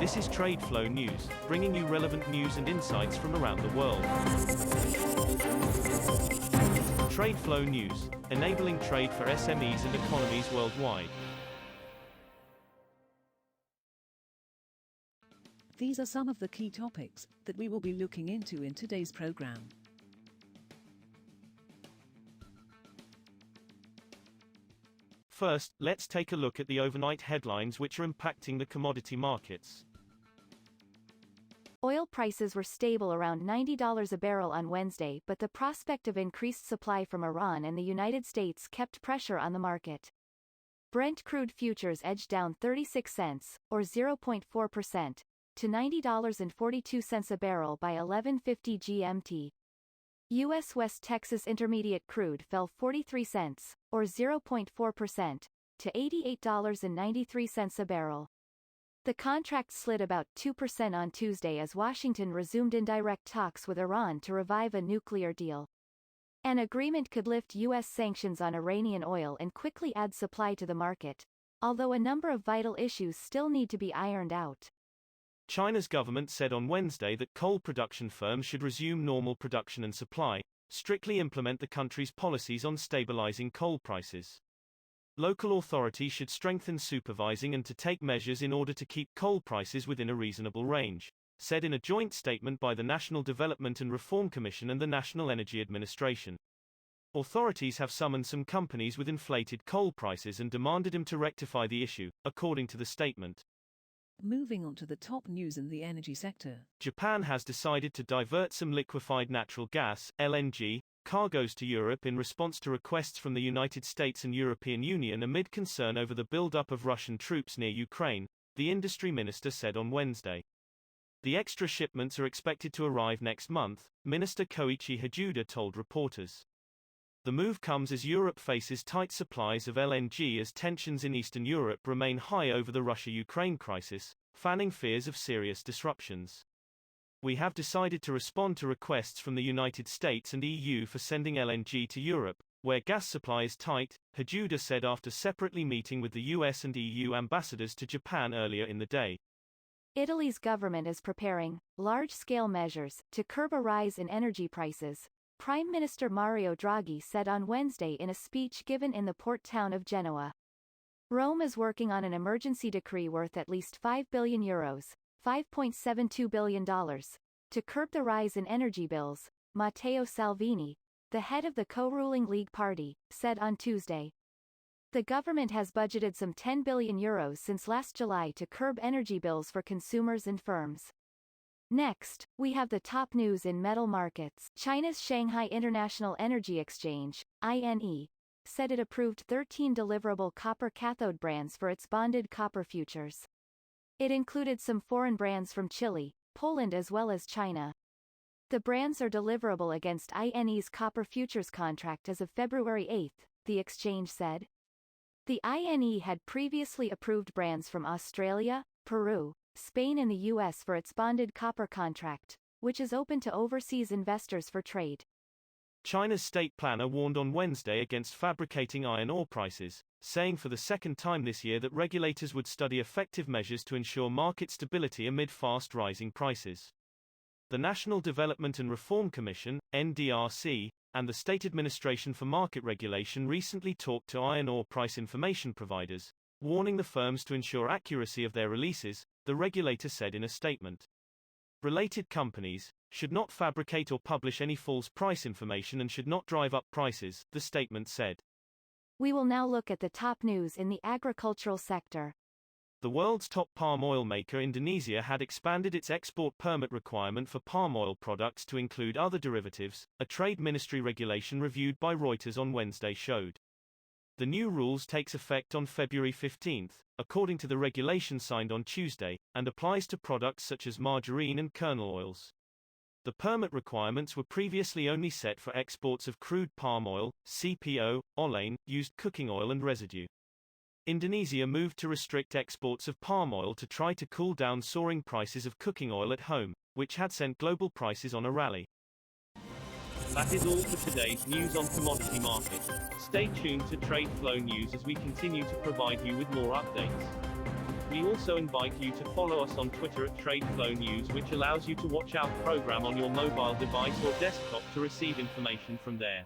This is TradeFlow News, bringing you relevant news and insights from around the world. TradeFlow News, enabling trade for SMEs and economies worldwide. These are some of the key topics that we will be looking into in today's program. First, let's take a look at the overnight headlines which are impacting the commodity markets. Oil prices were stable around $90 a barrel on Wednesday, but the prospect of increased supply from Iran and the United States kept pressure on the market. Brent crude futures edged down 36 cents, or 0.4%, to $90.42 a barrel by 11:50 GMT. U.S. West Texas Intermediate crude fell 43 cents, or 0.4%, to $88.93 a barrel. The contract slid about 2% on Tuesday as Washington resumed indirect talks with Iran to revive a nuclear deal. An agreement could lift U.S. sanctions on Iranian oil and quickly add supply to the market, although a number of vital issues still need to be ironed out. China's government said on Wednesday that coal production firms should resume normal production and supply, strictly implement the country's policies on stabilizing coal prices. Local authorities should strengthen supervising and to take measures in order to keep coal prices within a reasonable range, said in a joint statement by the National Development and Reform Commission and the National Energy Administration. Authorities have summoned some companies with inflated coal prices and demanded them to rectify the issue, according to the statement. Moving on to the top news in the energy sector. Japan has decided to divert some liquefied natural gas, LNG, cargoes to Europe in response to requests from the United States and European Union amid concern over the buildup of Russian troops near Ukraine, the industry minister said on Wednesday. The extra shipments are expected to arrive next month, Minister Koichi Hajuda told reporters. The move comes as Europe faces tight supplies of LNG as tensions in Eastern Europe remain high over the Russia-Ukraine crisis, fanning fears of serious disruptions. We have decided to respond to requests from the United States and EU for sending LNG to Europe, where gas supply is tight, Hajuda said after separately meeting with the US and EU ambassadors to Japan earlier in the day. Italy's government is preparing large-scale measures to curb a rise in energy prices, Prime Minister Mario Draghi said on Wednesday in a speech given in the port town of Genoa. Rome is working on an emergency decree worth at least €5 billion, $5.72 billion, to curb the rise in energy bills, Matteo Salvini, the head of the co-ruling League Party, said on Tuesday. The government has budgeted some €10 billion since last July to curb energy bills for consumers and firms. Next, we have the top news in metal markets. China's Shanghai International Energy Exchange, INE, said it approved 13 deliverable copper cathode brands for its bonded copper futures. It included some foreign brands from Chile, Poland as well as China. The brands are deliverable against INE's copper futures contract as of February 8, the exchange said. The INE had previously approved brands from Australia, Peru, Spain and the US for its bonded copper contract, which is open to overseas investors for trade. China's state planner warned on Wednesday against fabricating iron ore prices, saying for the second time this year that regulators would study effective measures to ensure market stability amid fast-rising prices. The National Development and Reform Commission, NDRC, and the State Administration for Market Regulation recently talked to iron ore price information providers, warning the firms to ensure accuracy of their releases, the regulator said in a statement. Related companies should not fabricate or publish any false price information and should not drive up prices, the statement said. We will now look at the top news in the agricultural sector. The world's top palm oil maker Indonesia had expanded its export permit requirement for palm oil products to include other derivatives, a trade ministry regulation reviewed by Reuters on Wednesday showed. The new rules takes effect on February 15, according to the regulation signed on Tuesday, and applies to products such as margarine and kernel oils. The permit requirements were previously only set for exports of crude palm oil, CPO, olane, used cooking oil and residue. Indonesia moved to restrict exports of palm oil to try to cool down soaring prices of cooking oil at home, which had sent global prices on a rally. That is all for today's news on commodity markets. Stay tuned to TradeFlow News as we continue to provide you with more updates. We also invite you to follow us on Twitter at TradeFlow News, which allows you to watch our program on your mobile device or desktop to receive information from there.